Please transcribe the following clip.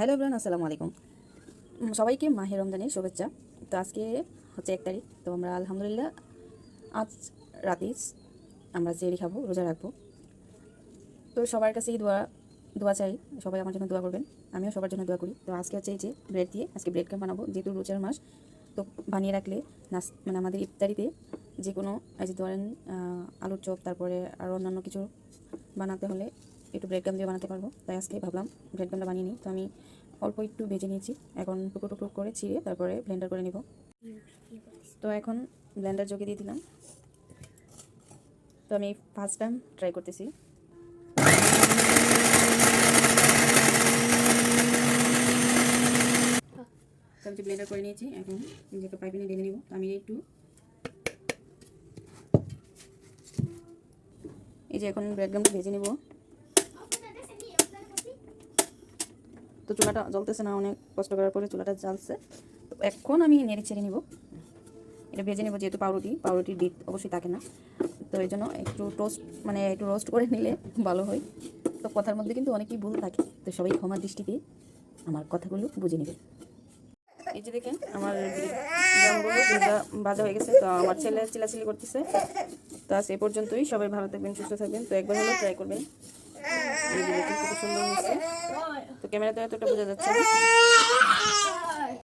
Hello everyone, আসসালামু আলাইকুম। সবাইকে মাহে রমজানের শুভেচ্ছা। তো আজকে হচ্ছে 1 তারিখ। তো আমরা আলহামদুলিল্লাহ আজ রাতে আমরা সেহরি খাবো, রোজা রাখবো। তো সবার কাছেই দোয়া চাই, সবাই আমার জন্য দোয়া করবেন, আমিও সবার জন্য দোয়া করি। তো আজকে হচ্ছে এই যে ব্রেড দিয়ে আজকে ব্রেড ক্রাম বানাবো, যেহেতু রোজার মাস। তো বানিয়ে রাখলে মানে আমাদের ইফতারিতে যে কোনো এই যে ধরেন আলুর চপ, তারপরে আরও অন্যান্য কিছু বানাতে হলে একটু ব্রেড ক্রাম দিয়ে বানাতে পারবো। তাই আজকে ভাবলাম ব্রেড ক্রামটা বানিয়ে নিই। তো আমি অল্প একটু ভেজে নিয়েছি, এখন টুকরো টুকরো করে ছিঁড়ে তারপরে ব্লেন্ডার করে নিব। তো এখন ব্লেন্ডার জগে দিয়ে দিলাম। তো আমি ফার্স্ট টাইম ট্রাই করতেছি। তো আমি ব্লেন্ডার করে নিয়েছি, এখন নিজেকে পাইপিনে ঢেলে নিব। তো আমি একটু এই যে এখন ব্রেড ক্রামটা ভেজে নিব। তো চুলাটা জ্বলতেছে না, অনেক কষ্ট করার পরে চুলাটা জ্বলছে। তো এখন আমি নেড়ে ছেড়ে নিব, এটা ভেজে নেব। যেহেতু পাউরুটির ডিপ অবশ্যই থাকে না, তো এই জন্য একটু একটু রোস্ট করে নিলে ভালো হয়। তো কথার মধ্যে কিন্তু অনেকেই ভুল থাকে, তো সবাই ক্ষমার দৃষ্টিতে আমার কথাগুলো বুঝে নেবে। এই যে দেখেন আমার গ্রামগুলো ভাজা হয়ে গেছে। তো আমার ছেলে চিলাচিলি করতেছে। তো আজ এ পর্যন্তই, সবাই ভালো থাকবেন, সুস্থ থাকবেন। তো একবার হলেও ট্রাই করবেন। এই যে দেখেন কত সুন্দর হয়েছে। তো ক্যামেরাতে এতটা বোঝা যাচ্ছে না।